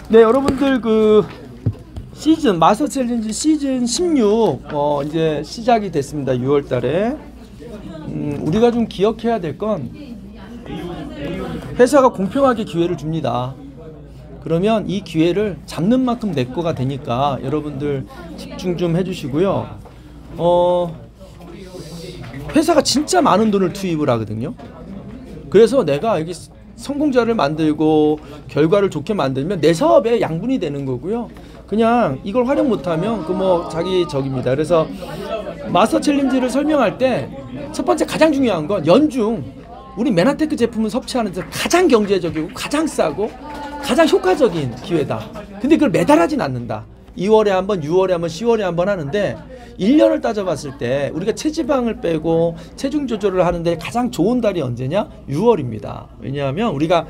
네, 여러분들 그 시즌 마스터 챌린지 시즌 16 이제 시작이 됐습니다. 6월 달에. 우리가 좀 기억해야 될 건 회사가 공평하게 기회를 줍니다. 그러면 이 기회를 잡는 만큼 내 거가 되니까 여러분들 집중 좀 해주시고요. 회사가 진짜 많은 돈을 투입을 하거든요. 그래서 내가 여기 성공자를 만들고 결과를 좋게 만들면 내 사업에 양분이 되는 거고요. 그냥 이걸 활용 못하면 그 뭐 자기 적입니다. 그래서 마스터 챌린지를 설명할 때 첫 번째 가장 중요한 건 연중 우리 메나테크 제품을 섭취하는 데 가장 경제적이고 가장 싸고 가장 효과적인 기회다. 근데 그걸 매달 하진 않는다. 2월에 한 번, 6월에 한 번, 10월에 한 번 하는데 1년을 따져봤을 때 우리가 체지방을 빼고 체중 조절을 하는데 가장 좋은 달이 언제냐? 6월입니다. 왜냐하면 우리가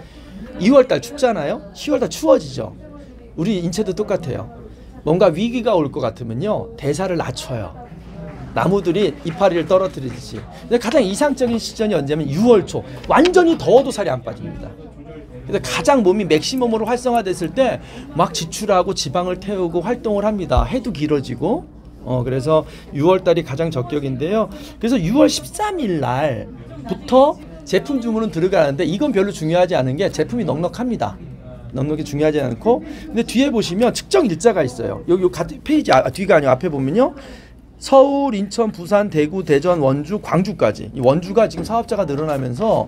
2월달 춥잖아요. 10월달 추워지죠. 우리 인체도 똑같아요. 뭔가 위기가 올 것 같으면요, 대사를 낮춰요. 나무들이 이파리를 떨어뜨리듯이. 근데 가장 이상적인 시즌이 언제냐면 6월 초. 완전히 더워도 살이 안 빠집니다. 그래서 가장 몸이 맥시멈으로 활성화됐을 때 막 지출하고 지방을 태우고 활동을 합니다. 해도 길어지고. 그래서 6월달이 가장 적격인데요. 그래서 6월 13일 날부터 제품 주문은 들어가는데 이건 별로 중요하지 않은 게 제품이 넉넉합니다. 넉넉히 중요하지 않고. 근데 뒤에 보시면 측정 일자가 있어요. 여기 페이지 뒤가 아니고 앞에 보면요. 서울, 인천, 부산, 대구, 대전, 원주, 광주까지. 이 원주가 지금 사업자가 늘어나면서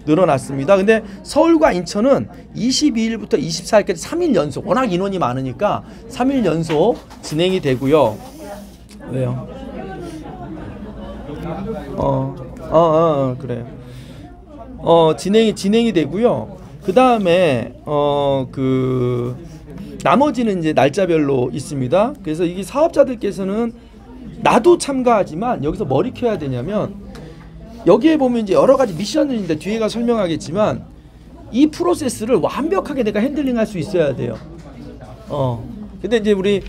늘어났습니다. 근데 서울과 인천은 22일부터 24일까지 3일 연속, 워낙 인원이 많으니까 3일 연속 진행이 되고요. 왜요? 그래요. 진행이 되고요. 그 다음에 나머지는 이제 날짜별로 있습니다. 그래서 이게 사업자들께서는 나도 참가하지만 여기서 뭘 익혀야 되냐면 여기에 보면 이제 여러 가지 미션들인데 뒤에가 설명하겠지만 이 프로세스를 완벽하게 내가 핸들링할 수 있어야 돼요. 근데 이제 우리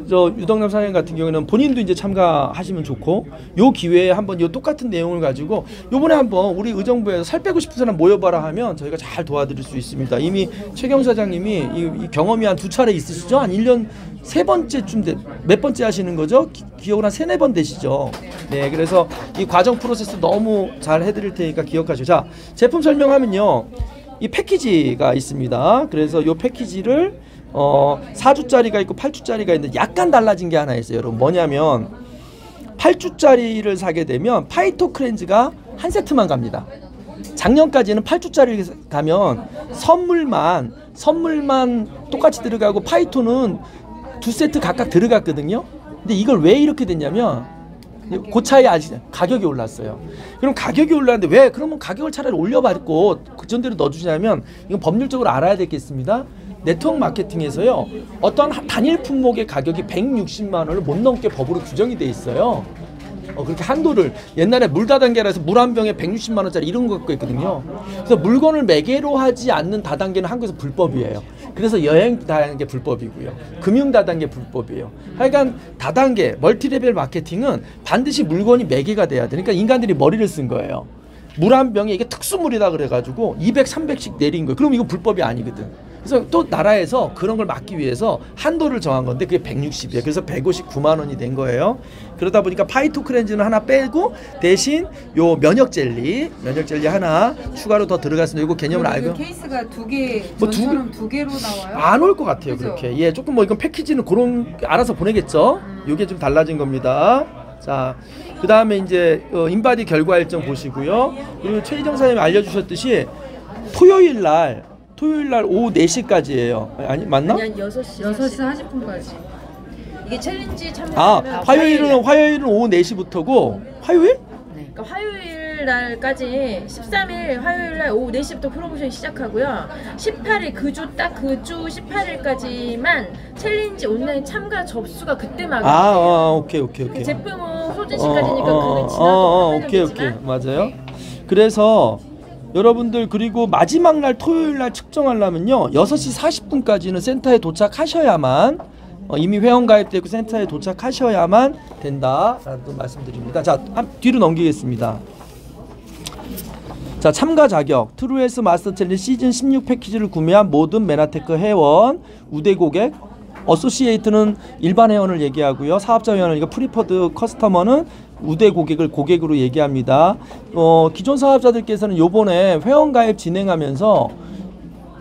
유덕남 사장님 같은 경우는 본인도 이제 참가하시면 좋고, 요 기회에 한번 요 똑같은 내용을 가지고 요번에 한번 우리 의정부에서 살 빼고 싶은 사람 모여봐라 하면 저희가 잘 도와드릴 수 있습니다. 이미 최경 사장님이 이 경험이 한 2차례 있으시죠? 한 1년 3번째쯤 몇 번째 하시는 거죠? 기억은 한 3-4번 되시죠? 네, 그래서 이 과정 프로세스 너무 잘 해드릴 테니까 기억하시고. 자, 제품 설명하면요, 이 패키지가 있습니다. 그래서 요 패키지를 4주짜리가 있고 8주짜리가 있는데 약간 달라진 게 하나 있어요. 여러분, 뭐냐면 8주짜리를 사게 되면 파이토크렌즈가 한 세트만 갑니다. 작년까지는 8주짜리 가면 선물만 똑같이 들어가고 파이토는 2세트 각각 들어갔거든요. 근데 이걸 왜 이렇게 됐냐면 그 차이에 아직 가격이 올랐어요. 그럼 가격이 올랐는데 왜? 그러면 가격을 차라리 올려받고 그 전대로 넣어주냐면, 이건 법률적으로 알아야 되겠습니다. 네트워크 마케팅에서요, 어떤 단일 품목의 가격이 160만 원을 못 넘게 법으로 규정이 돼 있어요. 그렇게 한도를, 옛날에 물 다단계라 해서 물 한 병에 160만 원짜리 이런 거 갖고 있거든요. 그래서 물건을 매개로 하지 않는 다단계는 한국에서 불법이에요. 그래서 여행 다단계 불법이고요. 금융 다단계 불법이에요. 하여간 다단계 멀티레벨 마케팅은 반드시 물건이 매개가 돼야 되니까 인간들이 머리를 쓴 거예요. 물 한 병에 이게 특수물이다 그래가지고 200, 300씩 내린 거예요. 그럼 이거 불법이 아니거든. 그래서 또 나라에서 그런 걸 막기 위해서 한도를 정한 건데 그게 160이에요. 그래서 159만 원이 된 거예요. 그러다 보니까 파이토크렌즈는 하나 빼고 대신 요 면역 젤리 하나 추가로 더 들어갔습니다. 이거 개념을 알고. 케이스가 전처럼 두 개로 나와요? 안 올 것 같아요. 그죠? 그렇게. 예, 조금 뭐 이건 패키지는 그런 알아서 보내겠죠. 요게 좀 달라진 겁니다. 자, 그 다음에 이제 인바디 결과 일정 보시고요. 그리고 최희정 사장님이 알려주셨듯이 토요일 날 오후 4시까지예요. 아니, 맞나? 아니, 6시 40분까지. 이게 챌린지 참여하면 화요일은 오후 4시부터고 화요일? 네. 그러니까 화요일 날까지 13일 화요일 날 오후 4시부터 프로모션이 시작하고요. 18일 그 주 18일까지만 챌린지 온라인 참가 접수가 그때 막이에요. 오케이. 제품은 소진시까지니까 그게 지나도 오케이. 맞아요. 그래서 여러분들, 그리고 마지막 날 토요일 날 측정하려면요 6시 40분까지는 센터에 도착하셔야만, 이미 회원 가입되고 센터에 도착하셔야만 된다라는 말씀드립니다. 자, 뒤로 넘기겠습니다. 자, 참가 자격. 트루헬스 마스터 챌린지 시즌 16 패키지를 구매한 모든 메나테크 회원, 우대 고객, 어소시에이트는 일반 회원을 얘기하고요. 사업자 회원은 이거 프리퍼드 커스터머는 우대 고객을 고객으로 얘기합니다. 기존 사업자들께서는 요번에 회원 가입 진행하면서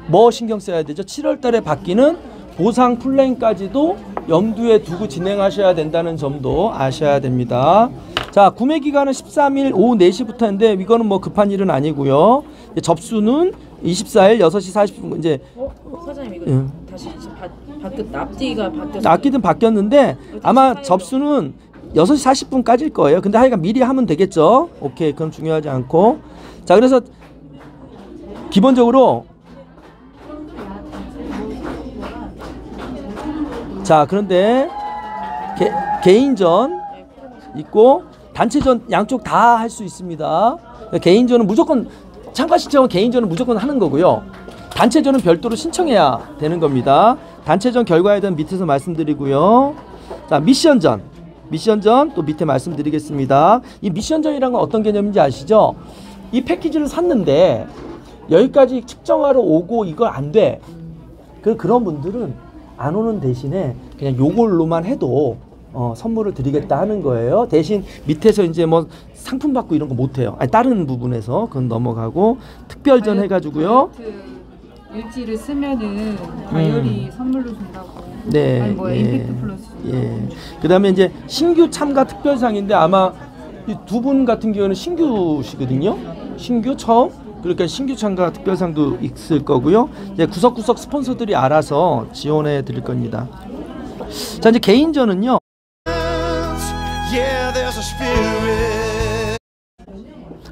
뭐 신경 써야 되죠? 7월 달에 바뀌는 보상 플랜까지도 염두에 두고 진행하셔야 된다는 점도 아셔야 됩니다. 자, 구매 기간은 13일 오후 4시부터인데 이거는 뭐 급한 일은 아니고요. 접수는 24일 6시 40분 이제 사장님 이거 다시 앞뒤가 바뀌었어요. 앞뒤는 바뀌었는데 아마 접수는 6시 40분까지일 거예요. 근데 하여간 미리 하면 되겠죠. 오케이, 그럼 중요하지 않고. 자, 그래서 기본적으로 자, 그런데 개인전 있고 단체전 양쪽 다 할 수 있습니다. 개인전은 무조건 참가 신청은 개인전은 무조건 하는 거고요. 단체전은 별도로 신청해야 되는 겁니다. 단체전 결과에 대한 밑에서 말씀드리고요. 자, 미션전 또 밑에 말씀드리겠습니다. 이 미션전이란 건 어떤 개념인지 아시죠? 이 패키지를 샀는데 여기까지 측정하러 오고 이걸 안 돼. 그런 분들은 안 오는 대신에 그냥 요걸로만 해도 선물을 드리겠다 하는 거예요. 대신 밑에서 이제 뭐 상품 받고 이런 거 못 해요. 아니, 다른 부분에서 그건 넘어가고 특별전 해가지고요. 일지를 쓰면은 다이어리 선물로 준다고. 네. 아니 뭐야, 임팩트 플러스. 예. 그다음에 이제 신규 참가 특별상인데 아마 이 두 분 같은 경우는 신규시거든요. 신규 처음. 그러니까 신규 참가 특별상도 있을 거고요. 이제 구석구석 스폰서들이 알아서 지원해 드릴 겁니다. 자, 이제 개인전은요.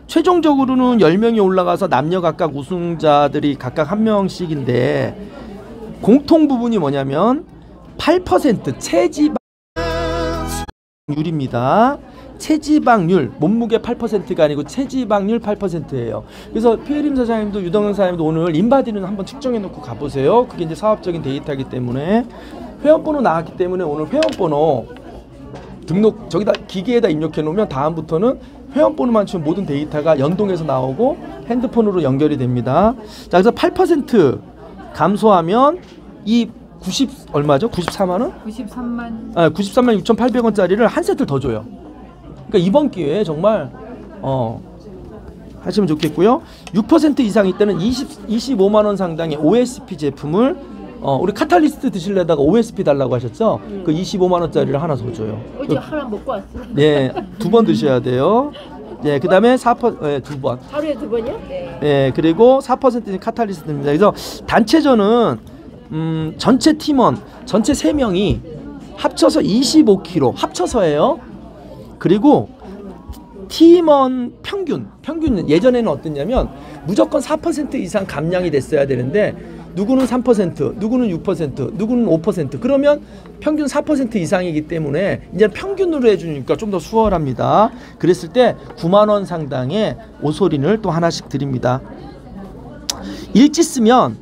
최종적으로는 10명이 올라가서 남녀 각각 우승자들이 각각 한 명씩인데 공통 부분이 뭐냐면 8% 체지방률입니다. 체지방률, 몸무게 8%가 아니고 체지방률 8%예요. 그래서 피해림 사장님도 유동현 사장님도 오늘 인바디는 한번 측정해 놓고 가보세요. 그게 이제 사업적인 데이터이기 때문에 회원번호 나왔기 때문에 오늘 회원번호 등록 저기다 기계에다 입력해 놓으면 다음부터는 회원번호만 치면 모든 데이터가 연동해서 나오고 핸드폰으로 연결이 됩니다. 자, 그래서 8% 감소하면 이 90 얼마죠? 94만 원? 93만. 93만 6,800원짜리를 한 세트 더 줘요. 그러니까 이번 기회에 정말 하시면 좋겠고요. 6% 이상일 때는 25만 원 상당의 OSP 제품을 우리 카탈리스트 드실래다가 OSP 달라고 하셨죠? 그 25만 원짜리를 하나 더 줘요. 어제 하나 먹고 왔어요. 네, 2번 드셔야 돼요. 네, 그다음에 2번. 하루에 2번이요? 네. 네, 그리고 4%는 카탈리스트입니다. 그래서 단체전은 전체 팀원, 전체 3명이 합쳐서 25kg 합쳐서예요. 그리고 팀원 평균 예전에는 어땠냐면 무조건 4% 이상 감량이 됐어야 되는데 누구는 3%, 누구는 6%, 누구는 5%. 그러면 평균 4% 이상이기 때문에 이제 평균으로 해주니까 좀 더 수월합니다. 그랬을 때 9만 원 상당의 오소린을 또 하나씩 드립니다. 일지 쓰면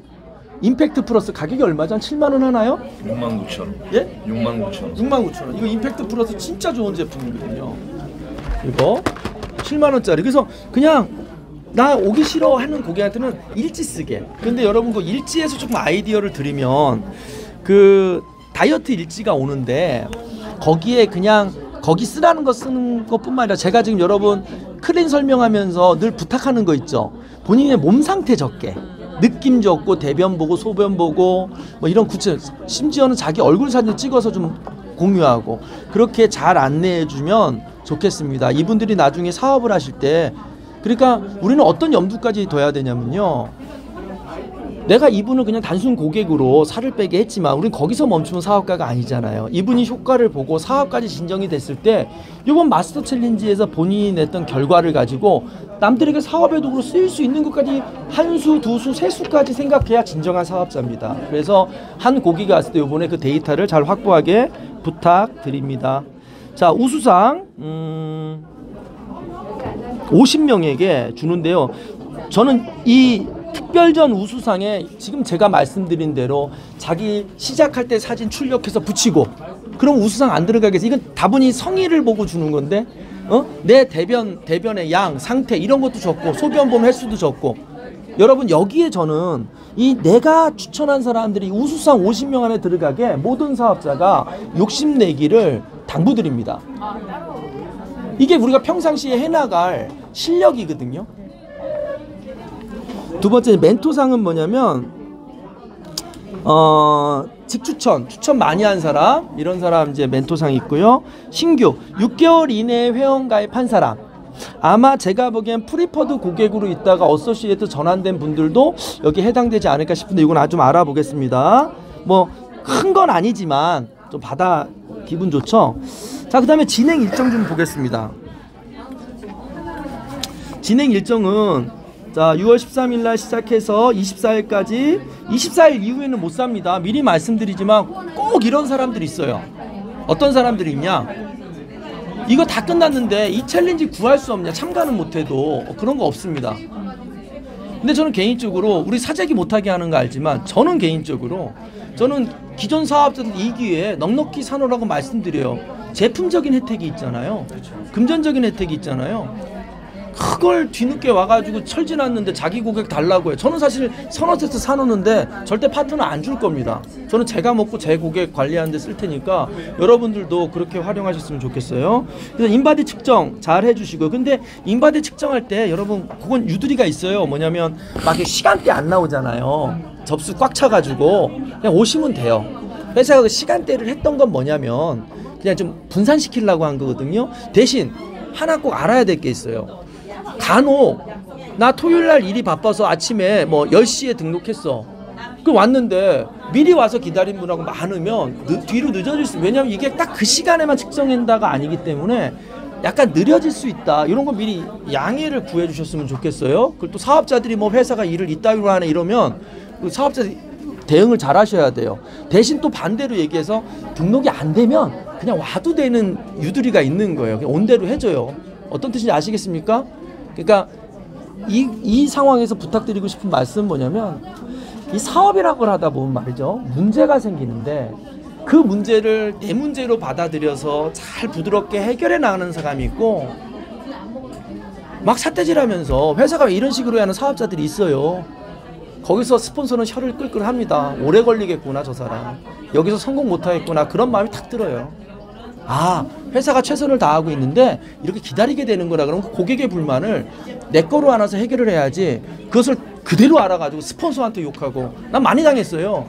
임팩트 플러스 가격이 얼마죠? 한 7만 원 하나요? 69,000원. 예? 69,000원. 69,000원. 이거 임팩트 플러스 진짜 좋은 제품이거든요. 이거 7만 원짜리. 그래서 그냥 나 오기 싫어 하는 고객한테는 일지 쓰게. 근데 여러분 그 일지에서 조금 아이디어를 드리면 그 다이어트 일지가 오는데 거기에 그냥 거기 쓰라는 거 쓰는 것뿐만 아니라 제가 지금 여러분 클린 설명하면서 늘 부탁하는 거 있죠. 본인의 몸 상태 적게. 느낌 적고 대변 보고 소변 보고 뭐 이런 구체 심지어는 자기 얼굴 사진 찍어서 좀 공유하고 그렇게 잘 안내해 주면 좋겠습니다. 이분들이 나중에 사업을 하실 때 그러니까 우리는 어떤 염두까지 둬야 되냐면요. 내가 이분을 그냥 단순 고객으로 살을 빼게 했지만 우린 거기서 멈추면 사업가가 아니잖아요. 이분이 효과를 보고 사업까지 진정이 됐을 때 이번 마스터 챌린지에서 본인이 냈던 결과를 가지고 남들에게 사업의 도구로 쓰일 수 있는 것까지 한 수, 두 수, 세 수까지 생각해야 진정한 사업자입니다. 그래서 한 고객이 왔을 때 이번에 그 데이터를 잘 확보하게 부탁드립니다. 자, 우수상 50명에게 주는데요. 저는 이 특별전 우수상에 지금 제가 말씀드린 대로 자기 시작할 때 사진 출력해서 붙이고 그럼 우수상 안 들어가겠어요. 이건 다분히 성의를 보고 주는 건데 내 대변의 양, 상태 이런 것도 적고 소변 횟수도 적고 여러분 여기에 저는 이 내가 추천한 사람들이 우수상 50명 안에 들어가게 모든 사업자가 욕심내기를 당부드립니다. 이게 우리가 평상시에 해나갈 실력이거든요. 두 번째 멘토상은 뭐냐면 직추천, 추천 많이 한 사람 이런 사람 이제 멘토상이 있고요. 신규 6개월 이내에 회원 가입한 사람 아마 제가 보기엔 프리퍼드 고객으로 있다가 어소시에이트 전환된 분들도 여기 해당되지 않을까 싶은데 이건 아주 좀 알아보겠습니다. 뭐 큰 건 아니지만 좀 받아 기분 좋죠. 자, 그 다음에 진행 일정 좀 보겠습니다. 진행 일정은 자 6월 13일 날 시작해서 24일까지 24일 이후에는 못 삽니다. 미리 말씀드리지만 꼭 이런 사람들이 있어요. 어떤 사람들이 있냐, 이거 다 끝났는데 이 챌린지 구할 수 없냐, 참가는 못해도 그런 거 없습니다. 근데 저는 개인적으로 우리 사재기 못하게 하는 거 알지만 저는 개인적으로 저는 기존 사업자들 이 기회에 넉넉히 사놓으라고 말씀드려요. 제품적인 혜택이 있잖아요. 금전적인 혜택이 있잖아요. 그걸 뒤늦게 와가지고 철지났는데 자기 고객 달라고 해. 저는 사실 서너 세트 사놓는데 절대 파트너 안 줄 겁니다. 저는 제가 먹고 제 고객 관리하는 데 쓸 테니까 여러분들도 그렇게 활용하셨으면 좋겠어요. 그래서 인바디 측정 잘 해주시고요. 근데 인바디 측정할 때 여러분 그건 유두리가 있어요. 뭐냐면 막 시간대 안 나오잖아요. 접수 꽉 차가지고 그냥 오시면 돼요. 회사가 그 시간대를 했던 건 뭐냐면 그냥 좀 분산시키려고 한 거거든요. 대신 하나 꼭 알아야 될 게 있어요. 간혹 나 토요일날 일이 바빠서 아침에 뭐 10시에 등록했어. 그 왔는데 미리 와서 기다린 분하고 많으면 뒤로 늦어질 수, 왜냐면 이게 딱 그 시간에만 측정한다가 아니기 때문에 약간 느려질 수 있다. 이런 거 미리 양해를 구해 주셨으면 좋겠어요. 그리고 또 사업자들이 뭐 회사가 일을 이따위로 하네 이러면 그 사업자들이 대응을 잘 하셔야 돼요. 대신 또 반대로 얘기해서 등록이 안 되면 그냥 와도 되는 유두리가 있는 거예요. 그냥 온 대로 해줘요. 어떤 뜻인지 아시겠습니까? 그러니까 이 상황에서 부탁드리고 싶은 말씀은 뭐냐면 이 사업이라고 하다 보면 말이죠. 문제가 생기는데 그 문제를 내 문제로 받아들여서 잘 부드럽게 해결해 나가는 사람이 있고 막 삿대질하면서 회사가 이런 식으로 하는 사업자들이 있어요. 거기서 스폰서는 혀를 끌끌합니다. 오래 걸리겠구나 저 사람. 여기서 성공 못하겠구나 그런 마음이 탁 들어요. 아, 회사가 최선을 다하고 있는데 이렇게 기다리게 되는 거라 그러면 고객의 불만을 내 거로 안아서 해결을 해야지 그것을 그대로 알아가지고 스폰서한테 욕하고 난 많이 당했어요.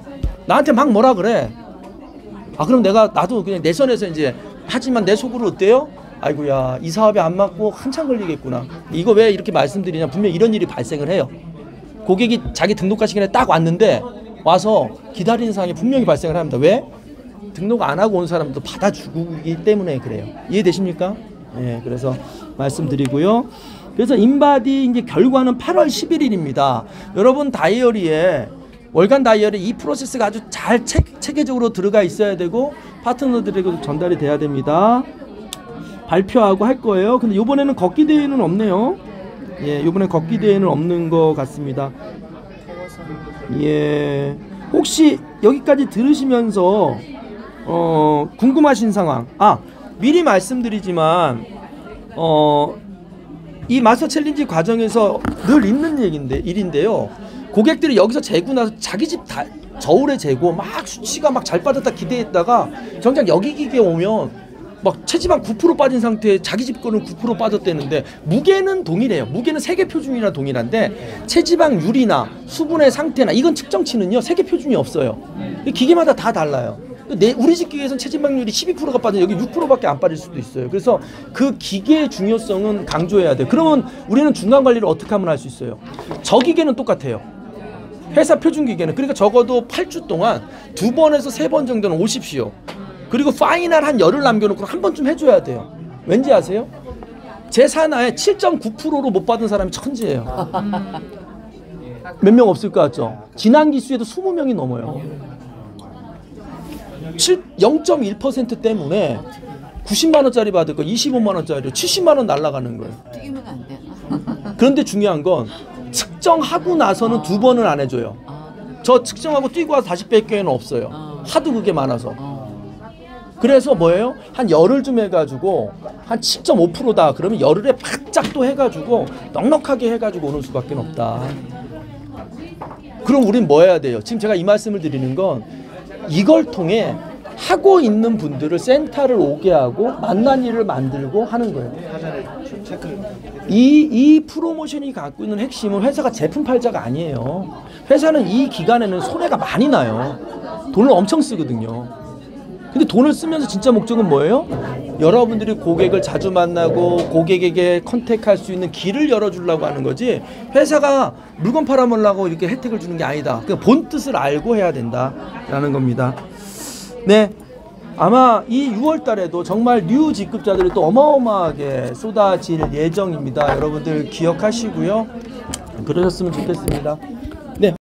나한테 막 뭐라 그래. 아, 그럼 나도 그냥 내 선에서 이제 하지만 내 속으로 어때요? 아이고야 이 사업이 안 맞고 한참 걸리겠구나. 이거 왜 이렇게 말씀드리냐, 분명 이런 일이 발생을 해요. 고객이 자기 등록할 시간에 딱 왔는데 와서 기다리는 상황이 분명히 발생을 합니다. 왜? 등록 안 하고 온 사람도 받아주기 때문에 그래요. 이해되십니까? 네, 그래서 말씀드리고요. 그래서 인바디 이제 결과는 8월 11일입니다. 여러분 다이어리에 월간 다이어리에 이 프로세스가 아주 잘 체계적으로 들어가 있어야 되고 파트너들에게도 전달이 돼야 됩니다. 발표하고 할 거예요. 근데 이번에는 걷기 대회는 없네요. 예, 이번에 걷기 대회는 없는 것 같습니다. 예, 혹시 여기까지 들으시면서 궁금하신 상황, 미리 말씀드리지만 이 마스터 챌린지 과정에서 늘 있는 일인데요. 고객들이 여기서 재고 나서 자기 집 저울에 재고 막 수치가 막 잘 빠졌다 기대했다가 정작 여기 기계에 오면 막 체지방 9% 빠진 상태에 자기 집 거는 9% 빠졌대는데 무게는 동일해요. 무게는 세계 표준이나 동일한데 체지방률이나 수분의 상태나 이건 측정치는요 세계 표준이 없어요. 기계마다 다 달라요. 우리 집 기계에서는 체지방률이 12%가 빠져 여기 6%밖에 안 빠질 수도 있어요. 그래서 그 기계의 중요성은 강조해야 돼요. 그러면 우리는 중간 관리를 어떻게 하면 할 수 있어요? 저 기계는 똑같아요. 회사 표준 기계는. 그러니까 적어도 8주 동안 2번에서 3번 정도는 오십시오. 그리고 파이널 한 열흘 남겨놓고 한 번쯤 해줘야 돼요. 왠지 아세요? 제 산하에 7.9%로 못 받은 사람이 천지예요. 몇 명 없을 것 같죠? 지난 기수에도 20명이 넘어요. 0.1% 때문에 90만 원짜리 받을 거 25만 원짜리로 70만 원 날아가는 거예요. 뛰면 안 돼. 그런데 중요한 건 측정하고 나서는 2번은 안 해줘요. 저 측정하고 뛰고 와서 다시 뺄 기회는 없어요. 하도 그게 많아서. 그래서 뭐예요? 한 열흘쯤 해가지고 한 7.5%다. 그러면 열흘에 바짝 또 해가지고 넉넉하게 해가지고 오는 수밖에 없다. 그럼 우린 뭐 해야 돼요? 지금 제가 이 말씀을 드리는 건 이걸 통해 하고 있는 분들을 센터를 오게 하고 만난 일을 만들고 하는 거예요. 이 프로모션이 갖고 있는 핵심은 회사가 제품 팔자가 아니에요. 회사는 이 기간에는 손해가 많이 나요. 돈을 엄청 쓰거든요. 근데 돈을 쓰면서 진짜 목적은 뭐예요? 여러분들이 고객을 자주 만나고 고객에게 컨택할 수 있는 길을 열어주려고 하는 거지, 회사가 물건 팔아먹으려고 이렇게 혜택을 주는 게 아니다. 그 본 뜻을 알고 해야 된다라는 겁니다. 네, 아마 이 6월 달에도 정말 뉴 직급자들이 또 어마어마하게 쏟아질 예정입니다. 여러분들 기억하시고요. 그러셨으면 좋겠습니다. 네.